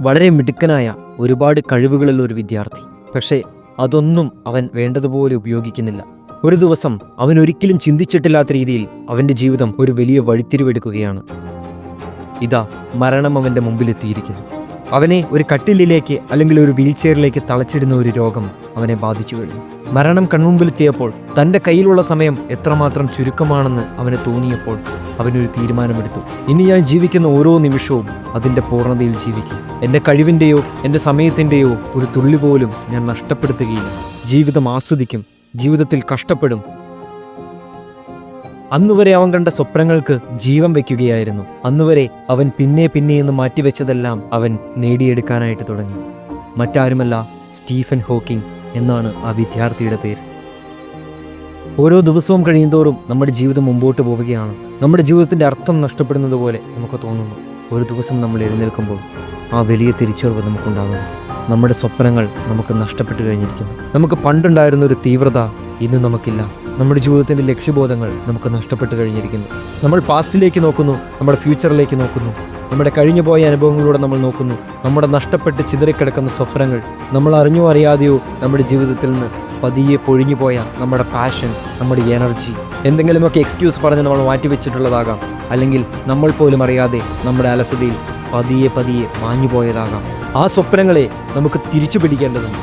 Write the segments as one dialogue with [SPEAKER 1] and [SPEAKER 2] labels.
[SPEAKER 1] വളരെ മിടുക്കനായ ഒരുപാട് കഴിവുകളുള്ള ഒരു വിദ്യാർത്ഥി. പക്ഷേ അതൊന്നും അവൻ വേണ്ടതുപോലെ ഉപയോഗിക്കുന്നില്ല. ഒരു ദിവസം അവൻ ഒരിക്കലും ചിന്തിച്ചിട്ടില്ലാത്ത രീതിയിൽ അവൻ്റെ ജീവിതം ഒരു വലിയ വഴിത്തിരിവെടുക്കുകയാണ്. ഇതാ മരണം അവൻ്റെ മുമ്പിലെത്തിയിരിക്കുന്നു. അവനെ ഒരു കട്ടിലിലേക്ക് അല്ലെങ്കിൽ ഒരു വീൽചെയറിലേക്ക് തളച്ചിടുന്ന ഒരു രോഗം അവനെ ബാധിച്ചു കഴിഞ്ഞു. മരണം കൺമുമ്പിലെത്തിയപ്പോൾ തൻ്റെ കയ്യിലുള്ള സമയം എത്രമാത്രം ചുരുക്കമാണെന്ന് അവന് തോന്നിയപ്പോൾ അവനൊരു തീരുമാനമെടുത്തു. ഇനി ഞാൻ ജീവിക്കുന്ന ഓരോ നിമിഷവും അതിൻ്റെ പൂർണ്ണതയിൽ ജീവിക്കും. എൻ്റെ കഴിവിൻ്റെയോ എൻ്റെ സമയത്തിൻ്റെയോ ഒരു തുള്ളി പോലും ഞാൻ നഷ്ടപ്പെടുത്തുകയില്ല. ജീവിതം ആസ്വദിക്കും, ജീവിതത്തിൽ കഷ്ടപ്പെടും. അന്നുവരെ അവൻ കണ്ട സ്വപ്നങ്ങൾക്ക് ജീവൻ വയ്ക്കുകയായിരുന്നു. അന്നുവരെ അവൻ പിന്നെയെന്ന് മാറ്റിവെച്ചതെല്ലാം അവൻ നേടിയെടുക്കാനായിട്ട് തുടങ്ങി. മറ്റാരുമല്ല, സ്റ്റീഫൻ ഹോക്കിംഗ് എന്നാണ് ആ വിദ്യാർത്ഥിയുടെ പേര്. ഓരോ ദിവസവും കഴിയുന്തോറും നമ്മുടെ ജീവിതം മുമ്പോട്ട് പോവുകയാണ്. നമ്മുടെ ജീവിതത്തിൻ്റെ അർത്ഥം നഷ്ടപ്പെടുന്നത് പോലെ നമുക്ക് തോന്നുന്നു. ഒരു ദിവസം നമ്മൾ എഴുന്നേൽക്കുമ്പോൾ ആ വലിയ തിരിച്ചറിവ് നമുക്കുണ്ടാകുന്നു. നമ്മുടെ സ്വപ്നങ്ങൾ നമുക്ക് നഷ്ടപ്പെട്ടു കഴിഞ്ഞിരിക്കുന്നു. നമുക്ക് പണ്ടുണ്ടായിരുന്ന ഒരു തീവ്രത ഇന്ന് നമുക്കില്ല. നമ്മുടെ ജീവിതത്തിൻ്റെ ലക്ഷ്യബോധങ്ങൾ നമുക്ക് നഷ്ടപ്പെട്ടു കഴിഞ്ഞിരിക്കുന്നു. നമ്മൾ പാസ്റ്റിലേക്ക് നോക്കുന്നു, നമ്മുടെ ഫ്യൂച്ചറിലേക്ക് നോക്കുന്നു, നമ്മുടെ കഴിഞ്ഞുപോയ അനുഭവങ്ങളിലൂടെ നമ്മൾ നോക്കുന്നു. നമ്മുടെ നഷ്ടപ്പെട്ട് ചിതറിക്കിടക്കുന്ന സ്വപ്നങ്ങൾ, നമ്മൾ അറിഞ്ഞോ അറിയാതെയോ നമ്മുടെ ജീവിതത്തിൽ നിന്ന് പതിയെ പൊഴിഞ്ഞുപോയ നമ്മുടെ പാഷൻ, നമ്മുടെ എനർജി, എന്തെങ്കിലുമൊക്കെ എക്സ്ക്യൂസ് പറഞ്ഞ് നമ്മൾ മാറ്റിവെച്ചിട്ടുള്ളതാകാം. അല്ലെങ്കിൽ നമ്മൾ പോലും അറിയാതെ നമ്മുടെ അലസതയിൽ പതിയെ മാഞ്ഞുപോയതാകാം. ആ സ്വപ്നങ്ങളെ നമുക്ക് തിരിച്ചു പിടിക്കേണ്ടതുണ്ട്.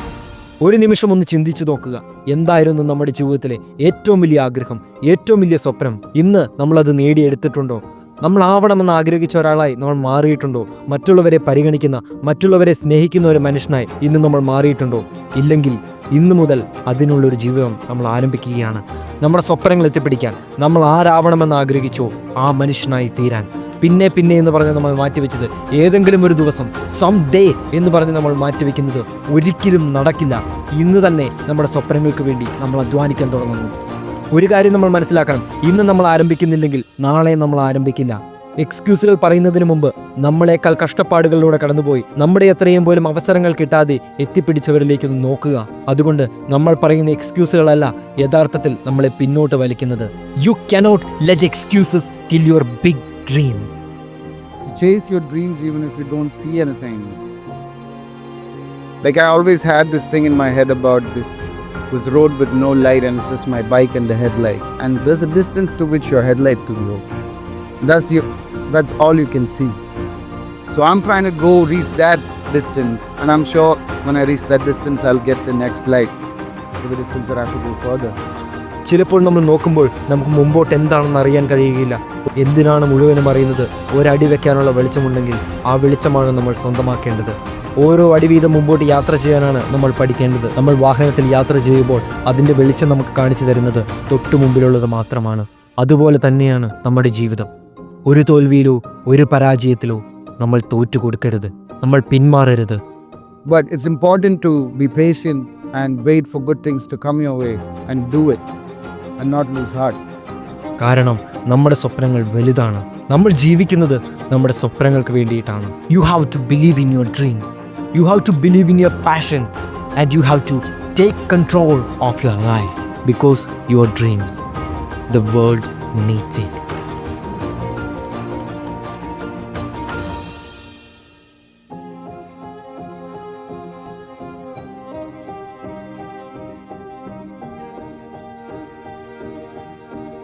[SPEAKER 1] ഒരു നിമിഷം ഒന്ന് ചിന്തിച്ചു നോക്കുക, എന്തായിരുന്നു നമ്മുടെ ജീവിതത്തിലെ ഏറ്റവും വലിയ ആഗ്രഹം, ഏറ്റവും വലിയ സ്വപ്നം? ഇന്ന് നമ്മളത് നേടിയെടുത്തിട്ടുണ്ടോ? നമ്മൾ ആവണമെന്ന് ആഗ്രഹിച്ച ഒരാളായി നമ്മൾ മാറിയിട്ടുണ്ടോ? മറ്റുള്ളവരെ പരിഗണിക്കുന്ന, മറ്റുള്ളവരെ സ്നേഹിക്കുന്ന ഒരു മനുഷ്യനായി ഇന്ന് നമ്മൾ മാറിയിട്ടുണ്ടോ? ഇല്ലെങ്കിൽ ഇന്നു മുതൽ അതിനുള്ളൊരു ജീവിതം നമ്മൾ ആരംഭിക്കുകയാണ്. നമ്മുടെ സ്വപ്നങ്ങൾ എത്തിപ്പിടിക്കാൻ നമ്മൾ ആരാവണമെന്ന് ആഗ്രഹിച്ചോ ആ മനുഷ്യനായി തീരാൻ. പിന്നെ എന്ന് പറഞ്ഞ് നമ്മൾ മാറ്റിവെച്ചത്, ഏതെങ്കിലും ഒരു ദിവസം, സം ഡേ എന്ന് പറഞ്ഞ് നമ്മൾ മാറ്റിവെക്കുന്നത് ഒരിക്കലും നടക്കില്ല. ഇന്ന് തന്നെ നമ്മുടെ സ്വപ്നങ്ങൾക്ക് വേണ്ടി നമ്മൾ അധ്വാനിക്കാൻ തുടങ്ങുന്നു. ഒരു കാര്യം നമ്മൾ മനസ്സിലാക്കണം, ഇന്ന് നമ്മൾ ആരംഭിക്കുന്നില്ലെങ്കിൽ നാളെ നമ്മൾ ആരംഭിക്കില്ല. എക്സ്ക്യൂസുകൾ പറയുന്നതിന് മുമ്പ് നമ്മളെക്കാൾ കഷ്ടപ്പാടുകളിലൂടെ കടന്നുപോയി നമ്മുടെ എത്രയും പോലും അവസരങ്ങൾ കിട്ടാതെ എത്തിപ്പിടിച്ചവരിലേക്കൊന്ന് നോക്കുക. അതുകൊണ്ട് നമ്മൾ പറയുന്ന എക്സ്ക്യൂസുകളല്ല യഥാർത്ഥത്തിൽ നമ്മളെ പിന്നോട്ട് വലിക്കുന്നത്. You cannot let excuses kill your big dreams.
[SPEAKER 2] Chase your dreams even if you don't see anything. Like I always had this thing in my head about this road with no light and it's just my bike and the headlight. And there's a distance to which your headlight to go. That's all you can see. So I'm trying to go reach that distance, and I'm sure when I reach that distance I'll get the next light to the distance that I have to go further.
[SPEAKER 1] ചിലപ്പോൾ നമ്മൾ നോക്കുമ്പോൾ നമുക്ക് മുമ്പോട്ട് എന്താണെന്ന് അറിയാൻ കഴിയുകയില്ല. എന്തിനാണ് മുഴുവനും അറിയുന്നത്? ഒരടി വെക്കാനുള്ള വെളിച്ചമുണ്ടെങ്കിൽ ആ വെളിച്ചമാണ് നമ്മൾ സ്വന്തമാക്കേണ്ടത്. ഓരോ അടി വീതം മുമ്പോട്ട് യാത്ര ചെയ്യാനാണ് നമ്മൾ പഠിക്കേണ്ടത്. നമ്മൾ വാഹനത്തിൽ യാത്ര ചെയ്യുമ്പോൾ അതിൻ്റെ വെളിച്ചം നമുക്ക് കാണിച്ചു തരുന്നത് തൊട്ടു മുമ്പിലുള്ളത് മാത്രമാണ്. അതുപോലെ തന്നെയാണ് നമ്മുടെ ജീവിതം. ഒരു തോൽവിയിലോ ഒരു പരാജയത്തിലോ നമ്മൾ തോറ്റു കൊടുക്കരുത്, നമ്മൾ പിന്മാറരുത്.
[SPEAKER 2] But it's important to be patient and wait for good things to come your way and do it and not lose heart.
[SPEAKER 1] കാരണം നമ്മുടെ സ്വപ്നങ്ങൾ വലുതാണ്. നമ്മൾ ജീവിക്കുന്നത് നമ്മുടെ സ്വപ്നങ്ങൾക്ക് വേണ്ടിയിട്ടാണ്. You have to believe in your dreams. You have to believe in your passion and you have to take control of your life because your dreams, the world needs it.